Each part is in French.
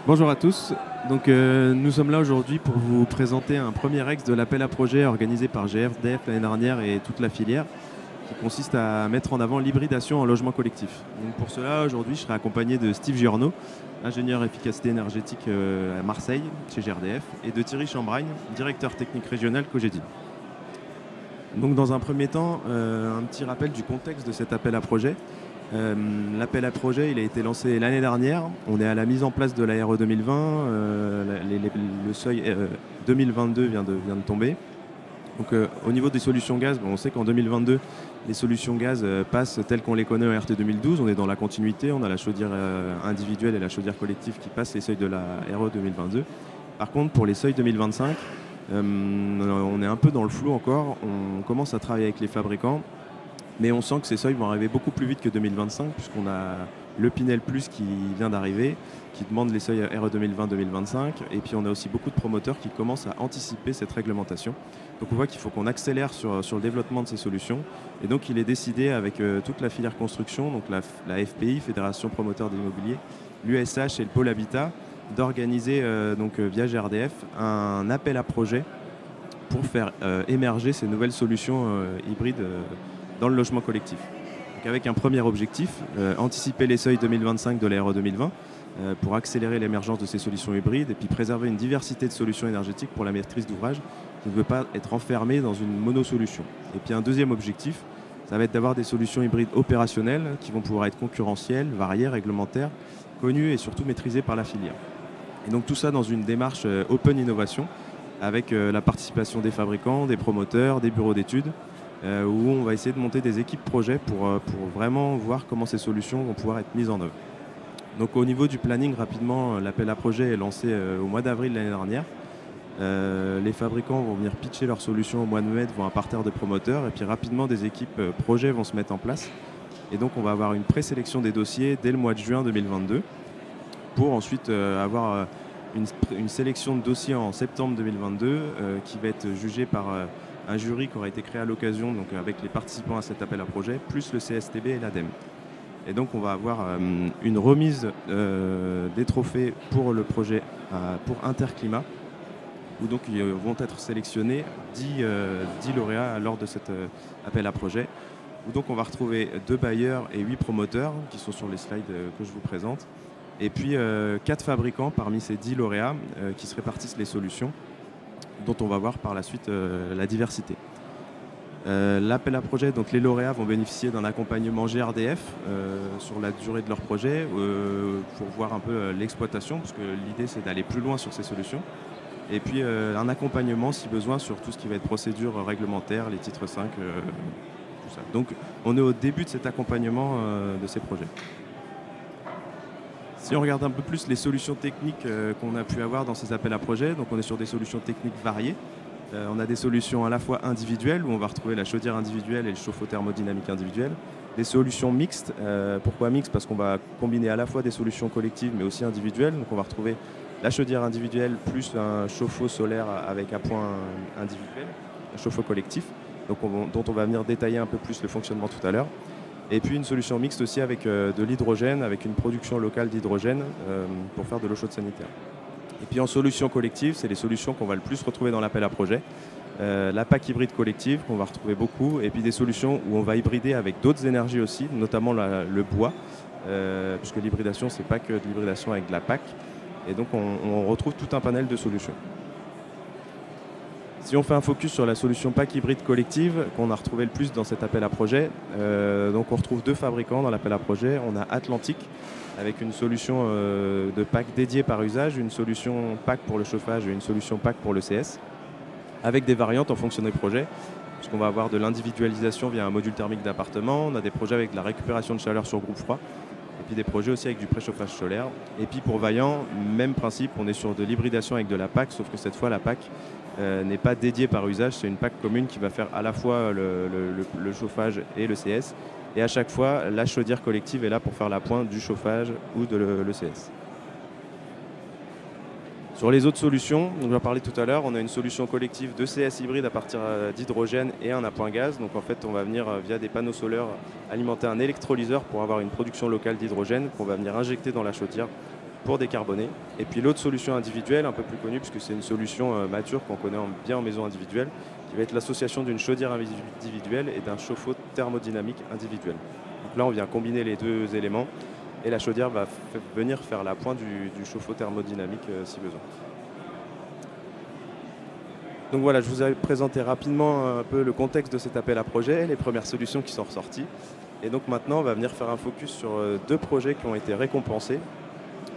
Bonjour à tous. Nous sommes là aujourd'hui pour vous présenter un premier ex de l'appel à projet organisé par GRDF l'année dernière et toute la filière, qui consiste à mettre en avant l'hybridation en logement collectif. Donc pour cela, aujourd'hui, je serai accompagné de Steve Giorno, ingénieur efficacité énergétique à Marseille, chez GRDF, et de Thierry Chambragne, directeur technique régional Cogedi. Donc dans un premier temps, un petit rappel du contexte de cet appel à projet. L'appel à projet, il a été lancé l'année dernière. On est à la mise en place de la RE 2020. Le seuil 2022 vient de tomber. Au niveau des solutions gaz, on sait qu'en 2022, les solutions gaz passent telles qu'on les connaît en RT 2012. On est dans la continuité. On a la chaudière individuelle et la chaudière collective qui passent les seuils de la RE 2022. Par contre, pour les seuils 2025, on est un peu dans le flou encore. On commence à travailler avec les fabricants. Mais on sent que ces seuils vont arriver beaucoup plus vite que 2025, puisqu'on a le Pinel Plus qui vient d'arriver, qui demande les seuils RE 2020-2025. Et puis on a aussi beaucoup de promoteurs qui commencent à anticiper cette réglementation. Donc on voit qu'il faut qu'on accélère sur le développement de ces solutions. Et donc il est décidé avec toute la filière construction, donc la FPI, Fédération Promoteur de l'Immobilier, l'USH et le Pôle Habitat, d'organiser via GRDF un appel à projet pour faire émerger ces nouvelles solutions hybrides dans le logement collectif. Donc avec un premier objectif, anticiper les seuils 2025 de la RE 2020 pour accélérer l'émergence de ces solutions hybrides et puis préserver une diversité de solutions énergétiques pour la maîtrise d'ouvrage qui ne veut pas être enfermée dans une monosolution. Et puis un deuxième objectif, ça va être d'avoir des solutions hybrides opérationnelles qui vont pouvoir être concurrentielles, variées, réglementaires, connues et surtout maîtrisées par la filière. Et donc tout ça dans une démarche open innovation avec la participation des fabricants, des promoteurs, des bureaux d'études, où on va essayer de monter des équipes projets pour vraiment voir comment ces solutions vont pouvoir être mises en œuvre. Donc au niveau du planning, rapidement, l'appel à projet est lancé au mois d'avril l'année dernière. Les fabricants vont venir pitcher leurs solutions au mois de mai devant un parterre de promoteurs et puis rapidement des équipes projets vont se mettre en place. Et donc on va avoir une présélection des dossiers dès le mois de juin 2022 pour ensuite avoir une sélection de dossiers en septembre 2022 qui va être jugée par un jury qui aura été créé à l'occasion, donc avec les participants à cet appel à projet, plus le CSTB et l'ADEME. Et donc on va avoir une remise des trophées pour le projet pour Interclimat, où donc ils vont être sélectionnés 10 lauréats lors de cet appel à projet, où donc on va retrouver 2 bailleurs et 8 promoteurs qui sont sur les slides que je vous présente, et puis 4 fabricants parmi ces 10 lauréats qui se répartissent les solutions, dont on va voir par la suite la diversité. L'appel à projet, donc les lauréats vont bénéficier d'un accompagnement GRDF sur la durée de leur projet pour voir un peu l'exploitation, parce que l'idée c'est d'aller plus loin sur ces solutions. Et puis un accompagnement si besoin sur tout ce qui va être procédure réglementaire, les titres 5, tout ça. Donc on est au début de cet accompagnement de ces projets. Si on regarde un peu plus les solutions techniques qu'on a pu avoir dans ces appels à projets, donc on est sur des solutions techniques variées. On a des solutions à la fois individuelles, où on va retrouver la chaudière individuelle et le chauffe-eau thermodynamique individuel. Des solutions mixtes. Pourquoi mixtes? Parce qu'on va combiner à la fois des solutions collectives, mais aussi individuelles. Donc on va retrouver la chaudière individuelle plus un chauffe-eau solaire avec un point individuel, un chauffe-eau collectif, donc dont on va venir détailler un peu plus le fonctionnement tout à l'heure. Et puis une solution mixte aussi avec de l'hydrogène, avec une production locale d'hydrogène pour faire de l'eau chaude sanitaire. Et puis en solution collective, c'est les solutions qu'on va le plus retrouver dans l'appel à projet. La PAC hybride collective qu'on va retrouver beaucoup, et puis des solutions où on va hybrider avec d'autres énergies aussi, notamment le bois, puisque l'hybridation, c'est pas que de l'hybridation avec de la PAC. Et donc on retrouve tout un panel de solutions. Si on fait un focus sur la solution PAC hybride collective qu'on a retrouvé le plus dans cet appel à projet, donc on retrouve 2 fabricants dans l'appel à projet. On a Atlantique avec une solution de PAC dédiée par usage, une solution PAC pour le chauffage et une solution PAC pour le CS, avec des variantes en fonction des projets, puisqu'on va avoir de l'individualisation via un module thermique d'appartement, on a des projets avec de la récupération de chaleur sur groupe froid, et puis des projets aussi avec du préchauffage solaire. Et puis pour Vaillant, même principe, on est sur de l'hybridation avec de la PAC, sauf que cette fois la PAC n'est pas dédiée par usage, c'est une PAC commune qui va faire à la fois le chauffage et le CS. Et à chaque fois, la chaudière collective est là pour faire la pointe du chauffage ou de l'ECS. Sur les autres solutions, on en parlait tout à l'heure, on a une solution collective de CS hybride à partir d'hydrogène et un appoint gaz. Donc en fait, on va venir via des panneaux solaires alimenter un électrolyseur pour avoir une production locale d'hydrogène qu'on va venir injecter dans la chaudière pour décarboner. Et puis l'autre solution individuelle, un peu plus connue, puisque c'est une solution mature qu'on connaît bien en maison individuelle, qui va être l'association d'une chaudière individuelle et d'un chauffe-eau thermodynamique individuel. Donc là, on vient combiner les deux éléments et la chaudière va venir faire la pointe du chauffe-eau thermodynamique si besoin. Donc voilà, je vous avais présenté rapidement un peu le contexte de cet appel à projet, les premières solutions qui sont ressorties. Et donc maintenant, on va venir faire un focus sur deux projets qui ont été récompensés.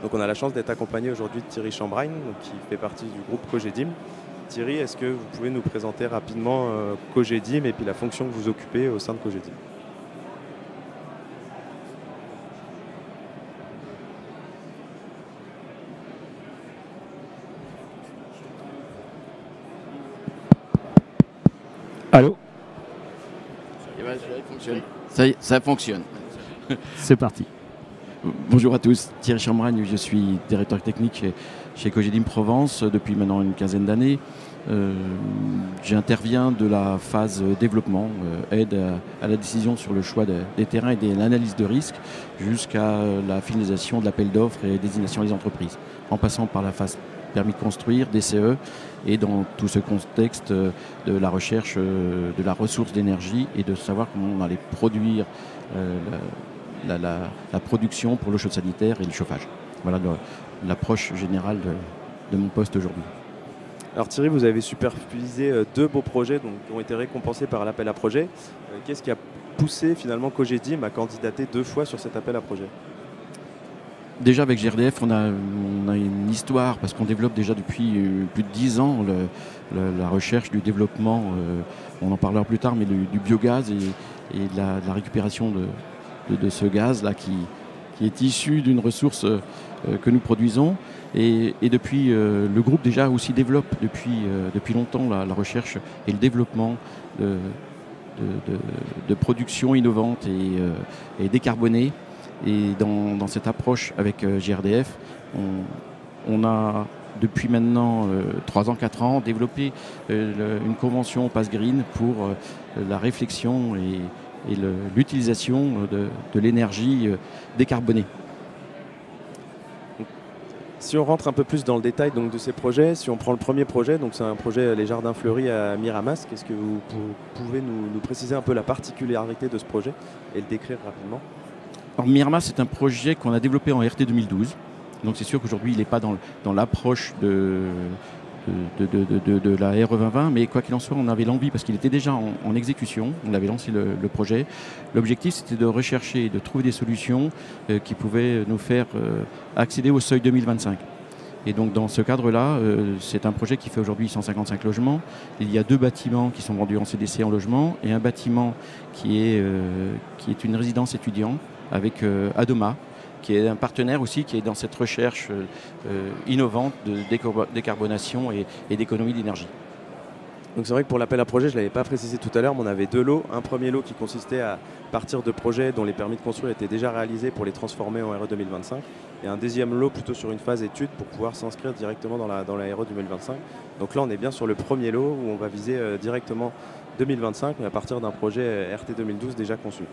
Donc on a la chance d'être accompagné aujourd'hui de Thierry Chambragn, qui fait partie du groupe Cogedim. Thierry, est-ce que vous pouvez nous présenter rapidement Cogedim et puis la fonction que vous occupez au sein de Cogedim? Allô? Ça fonctionne. C'est parti. Bonjour à tous, Thierry Chambragn, je suis directeur technique chez Cogedim Provence depuis maintenant une quinzaine d'années. J'interviens de la phase développement, aide à la décision sur le choix des terrains et de l'analyse de risque jusqu'à la finalisation de l'appel d'offres et désignation des entreprises, en passant par la phase permis de construire, DCE, et dans tout ce contexte de la recherche de la ressource d'énergie et de savoir comment on allait produire la production pour l'eau chaude sanitaire et le chauffage. Voilà l'approche générale de mon poste aujourd'hui. Alors Thierry, vous avez supervisé deux beaux projets qui ont été récompensés par l'appel à projet. Qu'est-ce qui a poussé finalement Cogedim à candidater 2 fois sur cet appel à projet? Déjà avec GRDF, on a une histoire parce qu'on développe déjà depuis plus de 10 ans la recherche du développement, on en parlera plus tard, mais du biogaz et de la récupération de ce gaz-là qui est issu d'une ressource que nous produisons. Et depuis, le groupe déjà aussi développe depuis longtemps la recherche et le développement de production innovante et décarbonée. Et dans cette approche avec GRDF, on a depuis maintenant 3 ans, 4 ans développé une convention Pass Green pour la réflexion et l'utilisation de l'énergie décarbonée. Si on rentre un peu plus dans le détail donc, de ces projets, si on prend le premier projet, donc c'est un projet Les Jardins Fleuris à Miramas, qu'est-ce que vous pouvez nous préciser un peu la particularité de ce projet et le décrire rapidement? Alors, Miramas, c'est un projet qu'on a développé en RT 2012. Donc c'est sûr qu'aujourd'hui, il n'est pas dans l'approche de la RE 2020, mais quoi qu'il en soit, on avait l'envie, parce qu'il était déjà en exécution, on avait lancé le projet. L'objectif, c'était de rechercher et de trouver des solutions qui pouvaient nous faire accéder au seuil 2025. Et donc dans ce cadre-là, c'est un projet qui fait aujourd'hui 155 logements. Il y a 2 bâtiments qui sont vendus en CDC en logement et un bâtiment qui est une résidence étudiante avec Adoma, qui est un partenaire aussi qui est dans cette recherche innovante de décarbonation et d'économie d'énergie. Donc c'est vrai que pour l'appel à projet, je ne l'avais pas précisé tout à l'heure, mais on avait 2 lots. Un premier lot qui consistait à partir de projets dont les permis de construire étaient déjà réalisés pour les transformer en RE 2025. Et un deuxième lot plutôt sur une phase étude pour pouvoir s'inscrire directement dans la RE 2025. Donc là, on est bien sur le premier lot où on va viser directement 2025, mais à partir d'un projet RT 2012 déjà conçu.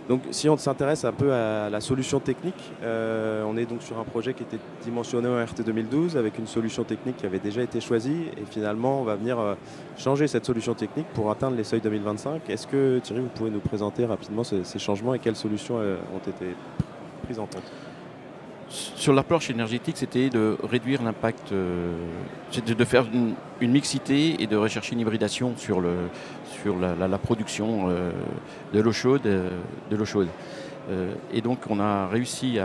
Donc si on s'intéresse un peu à la solution technique, on est donc sur un projet qui était dimensionné en RT 2012 avec une solution technique qui avait déjà été choisie et finalement on va venir changer cette solution technique pour atteindre les seuils 2025. Est-ce que Thierry, vous pouvez nous présenter rapidement ces changements et quelles solutions ont été prises en compte? Sur l'approche énergétique, c'était de réduire l'impact, de faire une mixité et de rechercher une hybridation sur la production de l'eau chaude. Et donc on a réussi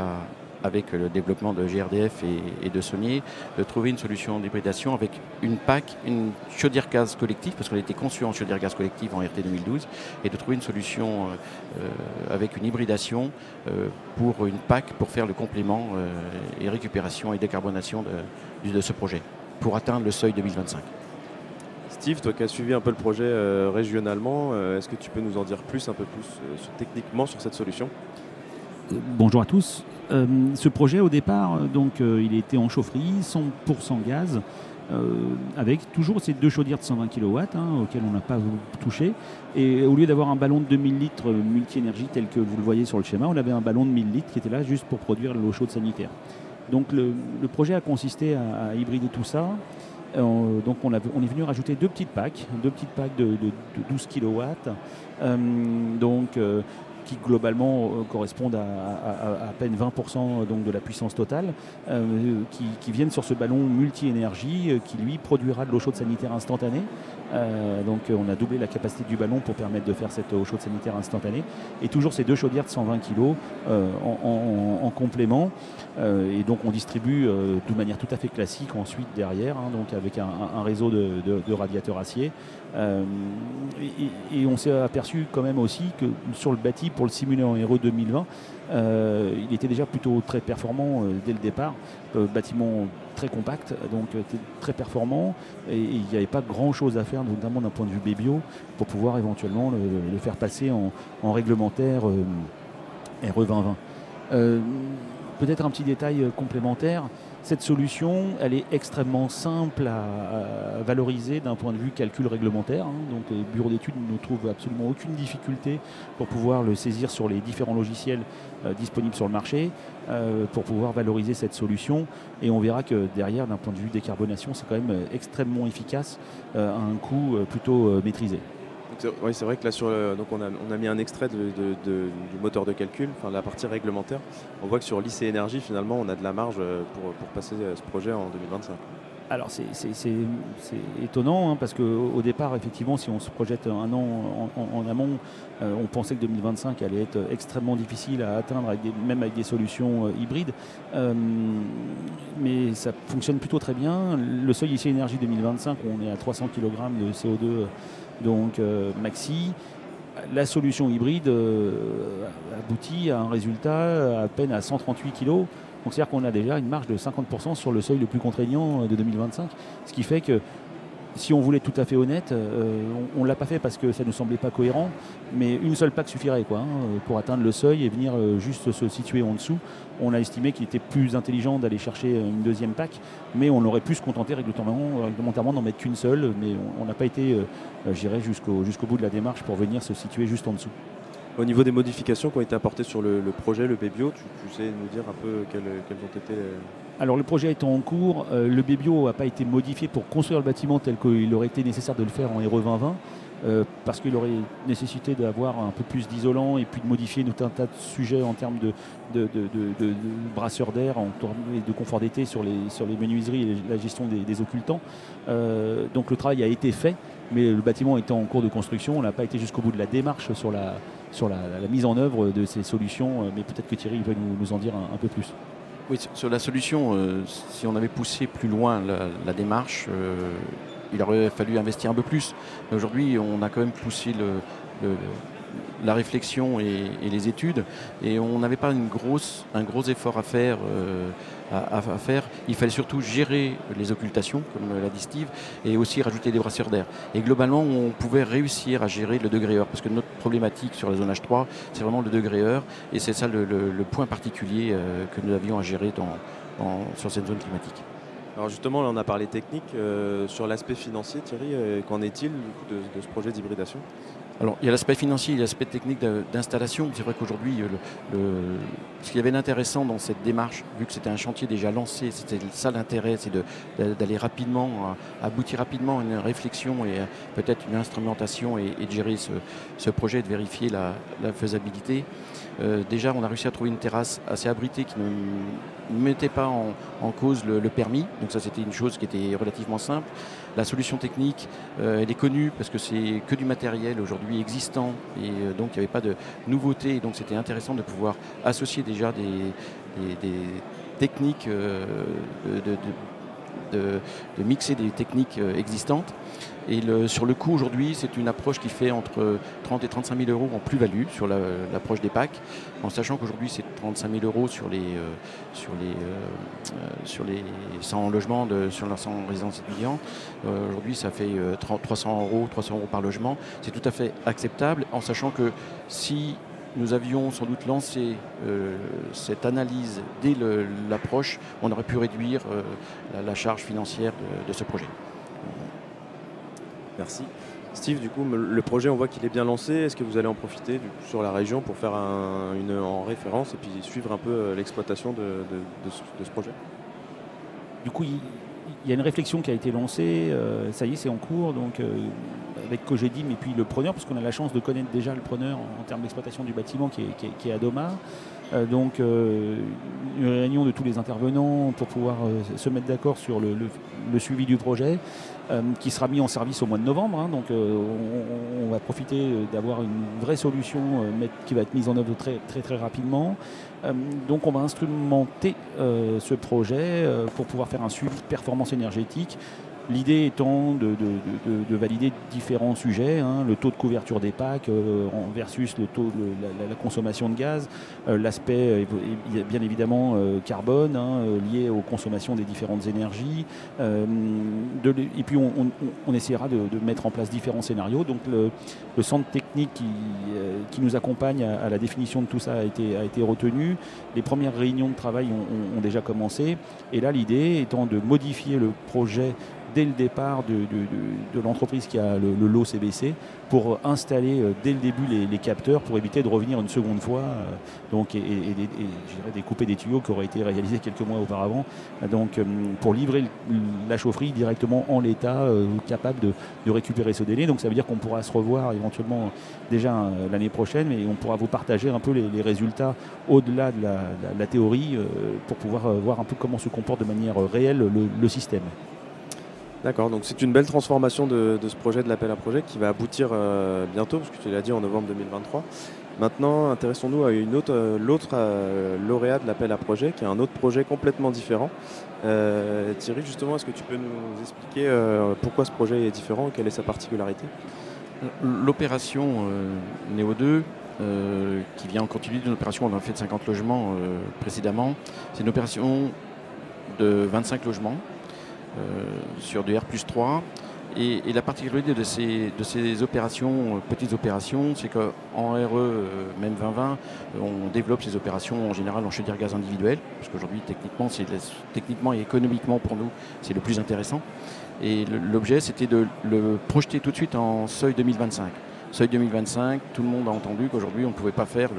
avec le développement de GRDF et de Saunier, de trouver une solution d'hybridation avec une PAC, une chaudière gaz collective, parce qu'on était conçu en chaudière gaz collective en RT 2012, et de trouver une solution avec une hybridation pour une PAC pour faire le complément et récupération et décarbonation de ce projet, pour atteindre le seuil 2025. Steve, toi qui as suivi un peu le projet régionalement, est-ce que tu peux nous en dire plus, un peu plus techniquement sur cette solution? Bonjour à tous. Ce projet, au départ, il était en chaufferie, 100% gaz. avec toujours ces 2 chaudières de 120 kW auxquelles on n'a pas touché. Et au lieu d'avoir un ballon de 2000 litres multi-énergie tel que vous le voyez sur le schéma, on avait un ballon de 1000 litres qui était là juste pour produire l'eau chaude sanitaire. Donc le projet a consisté à hybrider tout ça. Donc on est venu rajouter 2 petites packs de 12 kW, qui globalement correspondent à peine 20% donc, de la puissance totale, qui viennent sur ce ballon multi-énergie qui lui produira de l'eau chaude sanitaire instantanée. Donc on a doublé la capacité du ballon pour permettre de faire cette eau chaude sanitaire instantanée. Et toujours ces 2 chaudières de 120 kg en complément. Et donc on distribue de manière tout à fait classique ensuite derrière, donc avec un réseau de radiateurs acier. Et on s'est aperçu quand même aussi que sur le bâti, pour le simuler en RE 2020, il était déjà plutôt très performant dès le départ. Bâtiment très compact, donc très performant, et il n'y avait pas grand chose à faire, notamment d'un point de vue BBio, pour pouvoir éventuellement le faire passer en réglementaire RE 2020. Peut-être un petit détail complémentaire, cette solution, elle est extrêmement simple à valoriser d'un point de vue calcul réglementaire. Donc les bureaux d'études ne trouvent absolument aucune difficulté pour pouvoir le saisir sur les différents logiciels disponibles sur le marché, pour pouvoir valoriser cette solution. Et on verra que derrière, d'un point de vue décarbonation, c'est quand même extrêmement efficace à un coût plutôt maîtrisé. Oui, c'est vrai que là, donc on a mis un extrait du moteur de calcul, enfin la partie réglementaire. On voit que sur l'IC Énergie, finalement, on a de la marge pour passer ce projet en 2025. Alors c'est étonnant parce qu'au départ, effectivement, si on se projette un an en amont, on pensait que 2025 allait être extrêmement difficile à atteindre, même avec des solutions hybrides. Mais ça fonctionne plutôt très bien. Le seuil IC Énergie 2025, on est à 300 kg de CO2 donc maxi. La solution hybride aboutit à un résultat à peine à 138 kg. Donc c'est-à-dire qu'on a déjà une marge de 50% sur le seuil le plus contraignant de 2025. Ce qui fait que si on voulait être tout à fait honnête, on ne l'a pas fait parce que ça ne nous semblait pas cohérent, mais une seule PAC suffirait pour atteindre le seuil et venir juste se situer en dessous. On a estimé qu'il était plus intelligent d'aller chercher une deuxième PAC, mais on aurait pu se contenter réglementairement d'en mettre qu'une seule, mais on n'a pas été jusqu'au bout de la démarche pour venir se situer juste en dessous. Au niveau des modifications qui ont été apportées sur le projet, le BBio, tu sais nous dire un peu quelles ont été Alors le projet étant en cours, le BBio n'a pas été modifié pour construire le bâtiment tel qu'il aurait été nécessaire de le faire en RE 2020, parce qu'il aurait nécessité d'avoir un peu plus d'isolant et puis de modifier tout un tas de sujets en termes de brasseurs d'air et de confort d'été sur les menuiseries et la gestion des occultants. Donc le travail a été fait, mais le bâtiment étant en cours de construction, on n'a pas été jusqu'au bout de la démarche sur la mise en œuvre de ces solutions, mais peut-être que Thierry peut nous en dire un peu plus. Oui, sur la solution, si on avait poussé plus loin la démarche, il aurait fallu investir un peu plus. Mais aujourd'hui, on a quand même poussé la réflexion et les études, et on n'avait pas un gros effort à faire. Il fallait surtout gérer les occultations, comme l'a dit Steve, et aussi rajouter des brasseurs d'air. Et globalement, on pouvait réussir à gérer le degré heure, parce que notre problématique sur la zone H3, c'est vraiment le degré heure, et c'est ça le point particulier que nous avions à gérer sur cette zone climatique. Alors justement, là, on a parlé technique. Sur l'aspect financier, Thierry, qu'en est-il de ce projet d'hybridation ? Alors, il y a l'aspect financier, il y a l'aspect technique d'installation. C'est vrai qu'aujourd'hui, ce qu'il y avait d'intéressant dans cette démarche, vu que c'était un chantier déjà lancé, c'était ça l'intérêt, c'est d'aller rapidement, aboutir rapidement à une réflexion et peut-être une instrumentation et de gérer ce projet et de vérifier la faisabilité. Déjà, on a réussi à trouver une terrasse assez abritée qui ne mettait pas en cause le permis. Donc ça, c'était une chose qui était relativement simple. La solution technique, elle est connue parce que c'est que du matériel aujourd'hui existant et donc il n'y avait pas de nouveauté. Donc c'était intéressant de pouvoir associer déjà des techniques, de mixer des techniques existantes. Et sur le coût aujourd'hui, c'est une approche qui fait entre 30 et 35 000 euros en plus-value sur l'approche des PAC, en sachant qu'aujourd'hui c'est 35 000 euros sur les 100 logements, sur les 100 résidences étudiantes. Aujourd'hui ça fait 300 euros par logement. C'est tout à fait acceptable, en sachant que si nous avions sans doute lancé cette analyse dès l'approche, on aurait pu réduire la charge financière de ce projet. Merci. Steve, du coup, le projet, on voit qu'il est bien lancé. Est-ce que vous allez en profiter sur la région pour faire en référence et puis suivre un peu l'exploitation de ce projet? Du coup, il y a une réflexion qui a été lancée, ça y est, c'est en cours, donc avec Cogedim et puis le preneur, parce qu'on a la chance de connaître déjà le preneur en termes d'exploitation du bâtiment qui est Adoma. Donc une réunion de tous les intervenants pour pouvoir se mettre d'accord sur le suivi du projet qui sera mis en service au mois de novembre. Hein. Donc on va profiter d'avoir une vraie solution qui va être mise en œuvre très rapidement. Donc on va instrumenter ce projet pour pouvoir faire un suivi de performance énergétique. L'idée étant de valider différents sujets, hein, le taux de couverture des packs versus le taux de la consommation de gaz, l'aspect bien évidemment carbone hein, lié aux consommations des différentes énergies. Et puis on essaiera de mettre en place différents scénarios. Donc le centre technique qui nous accompagne à la définition de tout ça a été retenu. Les premières réunions de travail ont déjà commencé. Et là l'idée étant de modifier le projet dès le départ de l'entreprise qui a le lot CBC pour installer dès le début les capteurs pour éviter de revenir une seconde fois donc, et je dirais découper des tuyaux qui auraient été réalisés quelques mois auparavant donc, pour livrer la chaufferie directement en l'état capable de récupérer ce délai. Donc ça veut dire qu'on pourra se revoir éventuellement déjà l'année prochaine, mais on pourra vous partager un peu les résultats au-delà de la théorie pour pouvoir voir un peu comment se comporte de manière réelle le système. D'accord, donc c'est une belle transformation de ce projet de l'appel à projet qui va aboutir bientôt, parce que tu l'as dit en novembre 2023. Maintenant, intéressons-nous à l'autre lauréat de l'appel à projet, qui est un autre projet complètement différent. Thierry, justement, est-ce que tu peux nous expliquer pourquoi ce projet est différent et quelle est sa particularité? L'opération Néo 2, qui vient en continu d'une opération, on a fait de 50 logements précédemment, c'est une opération de 25 logements. Sur du R+3 et la particularité de ces opérations, petites opérations, c'est qu'en RE, même 2020, on développe ces opérations en général en chaudière gaz individuelle, parce qu'aujourd'hui techniquement et économiquement pour nous c'est le plus intéressant, et l'objet c'était de le projeter tout de suite en seuil 2025. Seuil 2025, tout le monde a entendu qu'aujourd'hui on ne pouvait pas faire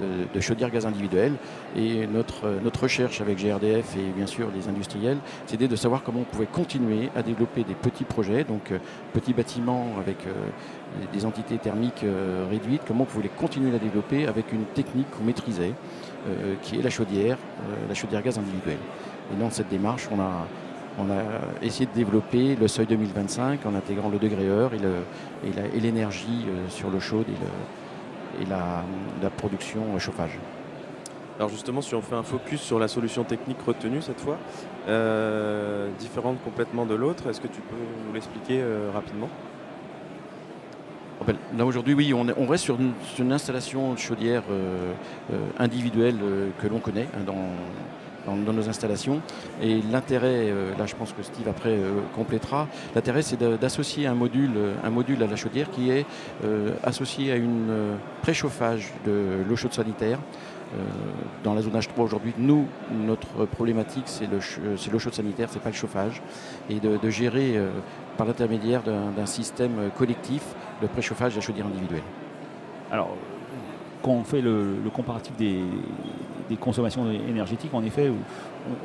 de chaudière gaz individuelle, et notre recherche avec GRDF et bien sûr les industriels, c'était de savoir comment on pouvait continuer à développer des petits projets, donc petits bâtiments avec des entités thermiques réduites, comment on pouvait continuer à développer avec une technique qu'on maîtrisait, qui est la chaudière gaz individuelle. Et dans cette démarche, on a essayé de développer le seuil 2025 en intégrant le degré heure et l'énergie sur l'eau chaude et la production chauffage. Alors justement, si on fait un focus sur la solution technique retenue cette fois, différente complètement de l'autre, est-ce que tu peux nous l'expliquer rapidement? Là aujourd'hui, oui, on reste sur une installation de chaudière individuelle que l'on connaît dans nos installations, et l'intérêt, là je pense que Steve après complétera, l'intérêt c'est d'associer un module à la chaudière qui est associé à une préchauffage de l'eau chaude sanitaire. Dans la zone H3 aujourd'hui, notre problématique c'est l'eau chaude sanitaire, c'est pas le chauffage, et de gérer par l'intermédiaire d'un système collectif le préchauffage de la chaudière individuelle. Alors, quand on fait le comparatif des consommations énergétiques, en effet,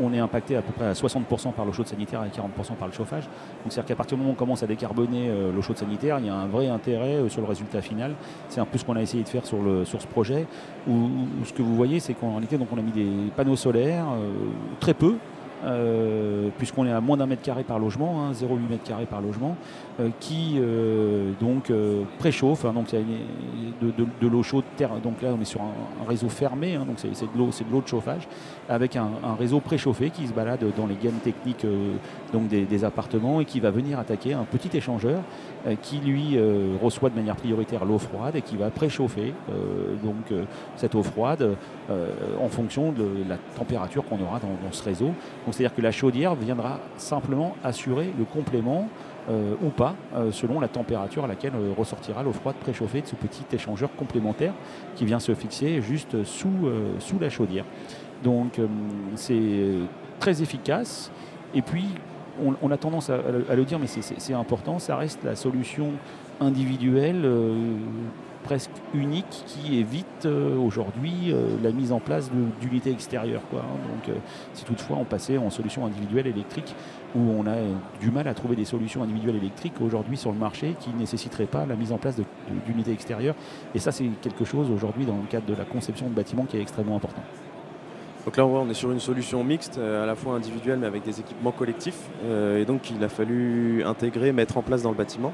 on est impacté à peu près à 60% par l'eau chaude sanitaire et 40% par le chauffage. Donc c'est-à-dire qu'à partir du moment où on commence à décarboner l'eau chaude sanitaire, il y a un vrai intérêt sur le résultat final. C'est un peu ce qu'on a essayé de faire sur ce projet, où ce que vous voyez, c'est qu'en réalité, donc, on a mis des panneaux solaires, très peu, puisqu'on est à moins d'1 mètre carré par logement, hein, 0,8 mètre carré par logement, qui donc préchauffe, hein, donc c'est de l'eau chaude terre. Donc là on est sur un réseau fermé, hein, donc c'est de l'eau de chauffage avec un réseau préchauffé qui se balade dans les gammes techniques donc des appartements, et qui va venir attaquer un petit échangeur qui lui reçoit de manière prioritaire l'eau froide et qui va préchauffer cette eau froide en fonction de la température qu'on aura dans ce réseau. Donc c'est-à-dire que la chaudière viendra simplement assurer le complément ou pas, selon la température à laquelle ressortira l'eau froide préchauffée de ce petit échangeur complémentaire qui vient se fixer juste sous la chaudière. Donc c'est très efficace. Et puis on a tendance à le dire, mais c'est important, ça reste la solution individuelle presque unique qui évite aujourd'hui la mise en place d'unités extérieures, quoi, hein. Donc si toutefois on passait en solution individuelle électrique, où on a du mal à trouver des solutions individuelles électriques aujourd'hui sur le marché qui ne nécessiteraient pas la mise en place d'unités extérieures. Et ça, c'est quelque chose aujourd'hui dans le cadre de la conception de bâtiments qui est extrêmement important. Donc là, on est sur une solution mixte, à la fois individuelle mais avec des équipements collectifs. Et donc, il a fallu intégrer, mettre en place dans le bâtiment.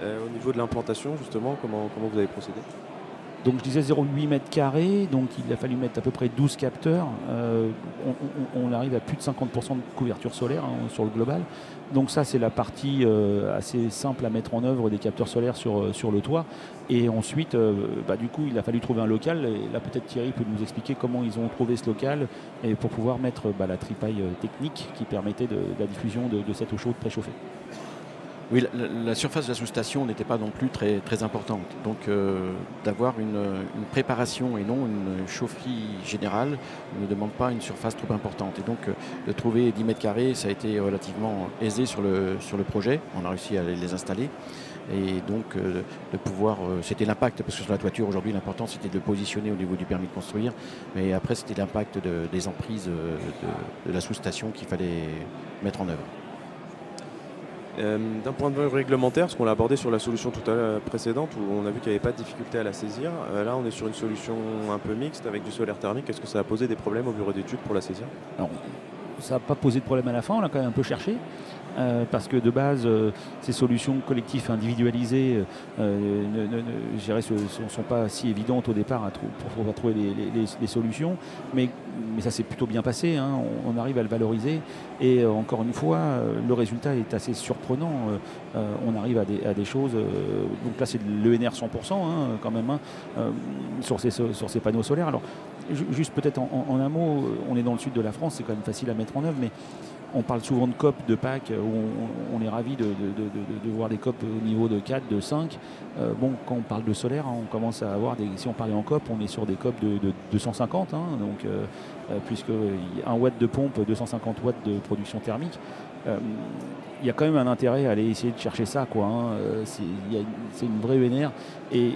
Au niveau de l'implantation, justement, comment vous avez procédé? Donc je disais 0,8 mètres carrés, donc il a fallu mettre à peu près 12 capteurs. On arrive à plus de 50% de couverture solaire, hein, sur le global. Donc ça, c'est la partie assez simple à mettre en œuvre des capteurs solaires sur le toit. Et ensuite, du coup, il a fallu trouver un local. Et là, peut-être Thierry peut nous expliquer comment ils ont trouvé ce local et pour pouvoir mettre la tripaille technique qui permettait de la diffusion de cette eau chaude préchauffée. Oui, la surface de la sous-station n'était pas non plus très, très importante. Donc d'avoir une préparation et non une chaufferie générale ne demande pas une surface trop importante. Et donc de trouver 10 mètres carrés, ça a été relativement aisé sur le projet. On a réussi à les installer. Et donc de pouvoir, c'était l'impact, parce que sur la toiture aujourd'hui l'important c'était de le positionner au niveau du permis de construire. Mais après c'était l'impact des emprises de la sous-station qu'il fallait mettre en œuvre. D'un point de vue réglementaire, ce qu'on a abordé sur la solution tout à l'heure précédente, où on a vu qu'il n'y avait pas de difficulté à la saisir, là on est sur une solution un peu mixte avec du solaire thermique. Est-ce que ça a posé des problèmes au bureau d'études pour la saisir? Alors, ça n'a pas posé de problème à la fin, on a quand même un peu cherché. Parce que de base, ces solutions collectives individualisées ne sont pas si évidentes au départ pour pouvoir trouver les solutions, mais ça s'est plutôt bien passé, hein. On arrive à le valoriser et encore une fois, le résultat est assez surprenant. On arrive à des choses, donc là c'est de l'ENR 100%, hein, quand même, hein, sur ces panneaux solaires. Alors juste peut-être en un mot, on est dans le sud de la France, c'est quand même facile à mettre en œuvre, mais on parle souvent de COP, de PAC, où on est ravi de voir des COP au niveau de 4, de 5. Quand on parle de solaire, hein, on commence à avoir si on parlait en COP, on est sur des COP de 250, hein, donc, puisque 1 watt de pompe, 250 watts de production thermique. Il y a quand même un intérêt à aller essayer de chercher ça, quoi, hein. C'est une vraie ENR. Et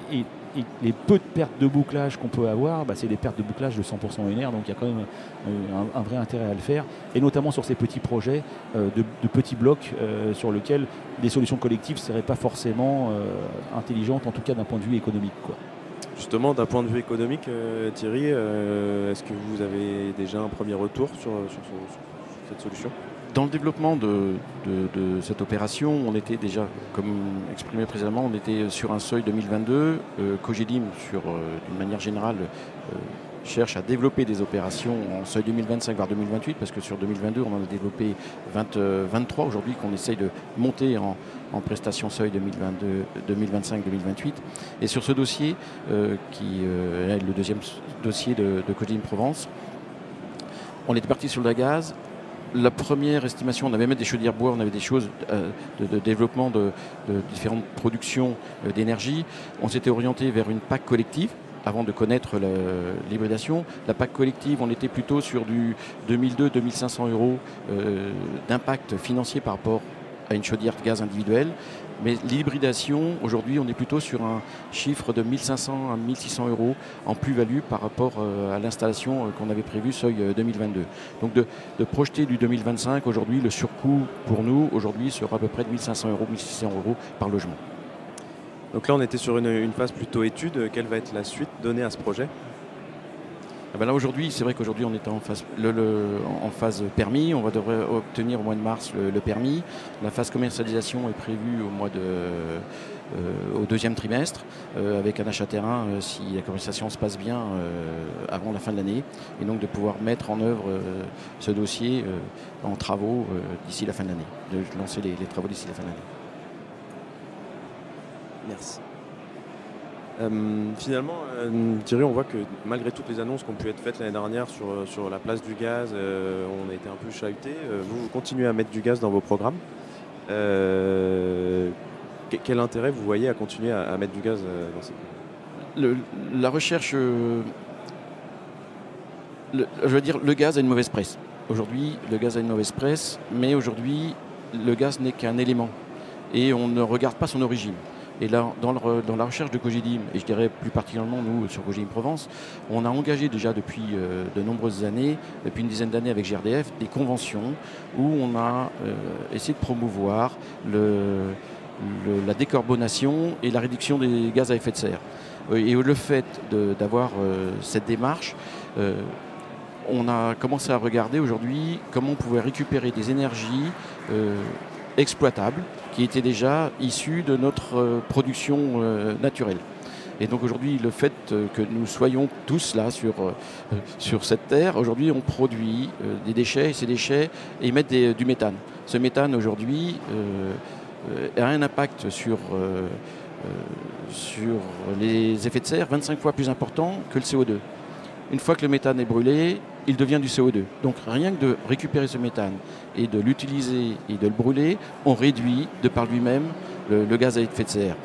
les peu de pertes de bouclage qu'on peut avoir, c'est des pertes de bouclage de 100% ENR, donc il y a quand même un vrai intérêt à le faire, et notamment sur ces petits projets de petits blocs sur lesquels des solutions collectives ne seraient pas forcément intelligentes, en tout cas d'un point de vue économique, quoi. Justement, d'un point de vue économique, Thierry, est-ce que vous avez déjà un premier retour sur cette solution? Dans le développement de cette opération, on était déjà, comme exprimé précédemment, on était sur un seuil 2022. Cogedim, d'une manière générale, cherche à développer des opérations en seuil 2025 voire 2028, parce que sur 2022, on en a développé 23 aujourd'hui qu'on essaye de monter en prestation seuil 2025-2028. Et sur ce dossier, qui est le deuxième dossier de Cogedim Provence, on était parti sur le gaz. La première estimation, on avait même des chaudières bois, on avait des choses de développement de différentes productions d'énergie. On s'était orienté vers une PAC collective avant de connaître l'hybridation. La PAC collective, on était plutôt sur du 2002-2500 euros d'impact financier par rapport à une chaudière de gaz individuelle. Mais l'hybridation, aujourd'hui, on est plutôt sur un chiffre de 1500 à 1600 euros en plus-value par rapport à l'installation qu'on avait prévue seuil 2022. Donc de projeter du 2025, aujourd'hui, le surcoût pour nous, aujourd'hui, sera à peu près de 1500 euros, 1600 euros par logement. Donc là, on était sur une phase plutôt étude. Quelle va être la suite donnée à ce projet? Là aujourd'hui, c'est vrai qu'aujourd'hui on est en phase permis, on devrait obtenir au mois de mars le permis. La phase commercialisation est prévue au deuxième trimestre, avec un achat terrain si la commercialisation se passe bien avant la fin de l'année, et donc de pouvoir mettre en œuvre ce dossier en travaux d'ici la fin de l'année, de lancer les travaux d'ici la fin de l'année. Merci. Finalement, Thierry, on voit que malgré toutes les annonces qui ont pu être faites l'année dernière sur la place du gaz, on a été un peu chahuté. Vous continuez à mettre du gaz dans vos programmes. Quel intérêt vous voyez à continuer à mettre du gaz dans ces... La recherche, je veux dire, le gaz a une mauvaise presse. Aujourd'hui, le gaz a une mauvaise presse, mais aujourd'hui, le gaz n'est qu'un élément et on ne regarde pas son origine. Et là, dans la recherche de Cogedim, et je dirais plus particulièrement nous sur Cogedim Provence, on a engagé déjà depuis de nombreuses années, depuis une dizaine d'années avec GRDF, des conventions où on a essayé de promouvoir la décarbonation et la réduction des gaz à effet de serre. Et le fait d'avoir cette démarche, on a commencé à regarder aujourd'hui comment on pouvait récupérer des énergies exploitables qui étaient déjà issues de notre production naturelle. Et donc aujourd'hui, le fait que nous soyons tous là sur cette terre, aujourd'hui on produit des déchets et ces déchets émettent du méthane. Ce méthane aujourd'hui a un impact sur les effets de serre 25 fois plus important que le CO2. Une fois que le méthane est brûlé, il devient du CO2. Donc rien que de récupérer ce méthane et de l'utiliser et de le brûler, on réduit de par lui-même le gaz à effet de serre.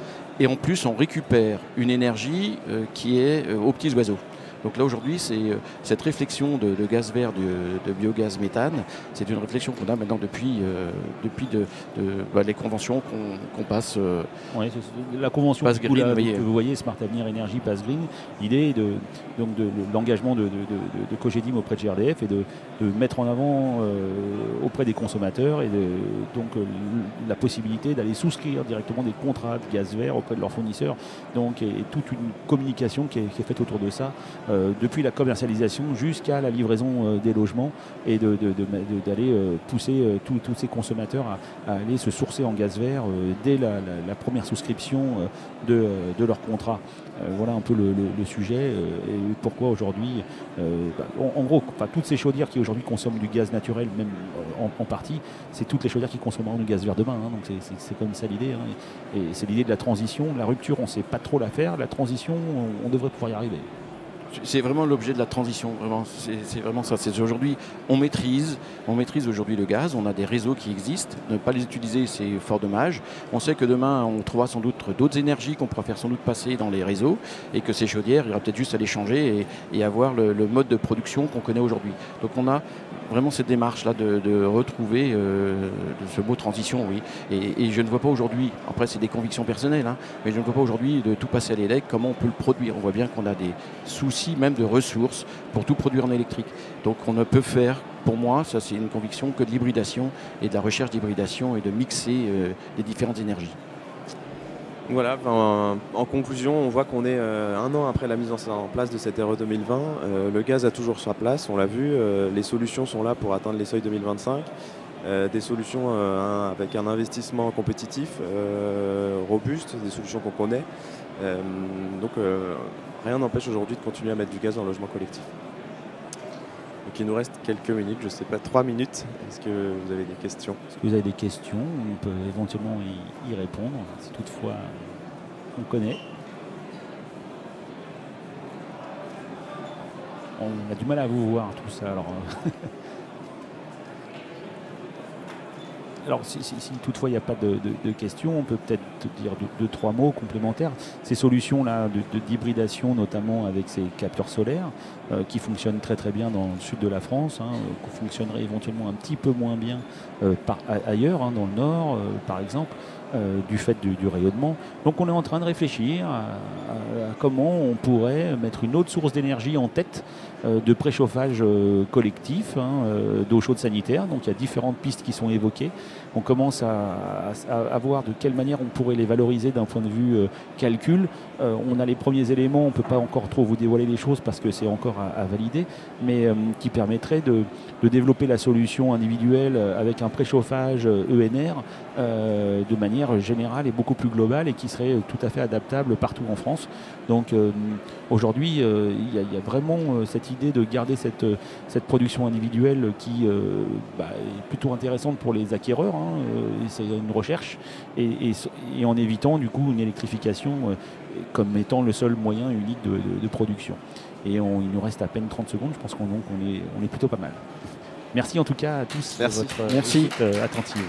Et en plus, on récupère une énergie qui est aux petits oiseaux. Donc là aujourd'hui, c'est cette réflexion de gaz vert, de biogaz méthane, c'est une réflexion qu'on a maintenant depuis les conventions qu'on passe. Ouais, la convention passe green, que vous voyez, Smart Avenir Énergie passe green. L'idée est de l'engagement de Cogedim auprès de GRDF et de mettre en avant auprès des consommateurs et la possibilité d'aller souscrire directement des contrats de gaz vert auprès de leurs fournisseurs. Donc, et toute une communication qui est faite autour de ça. Depuis la commercialisation jusqu'à la livraison des logements et d'aller pousser tous ces consommateurs à aller se sourcer en gaz vert dès la première souscription de leur contrat. Voilà un peu le sujet et pourquoi aujourd'hui, en gros, toutes ces chaudières qui aujourd'hui consomment du gaz naturel, même en partie, c'est toutes les chaudières qui consommeront du gaz vert demain. Hein, donc c'est comme ça l'idée. Hein, et c'est l'idée de la transition. La rupture, on ne sait pas trop la faire. La transition, on devrait pouvoir y arriver. C'est vraiment l'objet de la transition, vraiment. C'est vraiment ça. Aujourd'hui, on maîtrise aujourd'hui le gaz, on a des réseaux qui existent. Ne pas les utiliser, c'est fort dommage. On sait que demain, on trouvera sans doute d'autres énergies qu'on pourra faire sans doute passer dans les réseaux et que ces chaudières, il y aura peut-être juste à les changer et avoir le mode de production qu'on connaît aujourd'hui. Donc on a vraiment cette démarche-là de retrouver ce mot transition, oui. Et je ne vois pas aujourd'hui, après c'est des convictions personnelles, hein, mais je ne vois pas aujourd'hui de tout passer à l'électrique, comment on peut le produire. On voit bien qu'on a des soucis même de ressources pour tout produire en électrique. Donc on ne peut faire, pour moi, ça c'est une conviction, que de l'hybridation et de la recherche d'hybridation et de mixer les différentes énergies. Voilà, en conclusion, on voit qu'on est un an après la mise en place de cette RE 2020. Le gaz a toujours sa place, on l'a vu. Les solutions sont là pour atteindre les seuils 2025. Des solutions avec un investissement compétitif, robuste, des solutions qu'on connaît. Donc rien n'empêche aujourd'hui de continuer à mettre du gaz dans le logement collectif. Donc il nous reste quelques minutes, je ne sais pas, 3 minutes. Est-ce que vous avez des questions? Est-ce que vous avez des questions? On peut éventuellement y répondre, si toutefois on connaît. On a du mal à vous voir tout ça. Alors si toutefois il n'y a pas de questions, on peut peut-être dire deux, trois mots complémentaires. Ces solutions-là d'hybridation, notamment avec ces capteurs solaires, qui fonctionnent très très bien dans le sud de la France, qui fonctionneraient éventuellement un petit peu moins bien ailleurs, dans le nord par exemple, du fait du rayonnement. Donc on est en train de réfléchir à comment on pourrait mettre une autre source d'énergie en tête de préchauffage collectif, d'eau chaude sanitaire. Donc il y a différentes pistes qui sont évoquées. On commence à voir de quelle manière on pourrait les valoriser d'un point de vue calcul. On a les premiers éléments, on ne peut pas encore trop vous dévoiler les choses parce que c'est encore à valider, mais qui permettrait de développer la solution individuelle avec un préchauffage ENR de manière générale et beaucoup plus globale et qui serait tout à fait adaptable partout en France. Donc aujourd'hui, il y a vraiment cette idée de garder cette production individuelle qui est plutôt intéressante pour les acquéreurs. C'est une recherche et en évitant du coup une électrification comme étant le seul moyen unique de production. Et il nous reste à peine 30 secondes, je pense qu'on est plutôt pas mal. Merci en tout cas à tous Merci. de votre écoute attentive.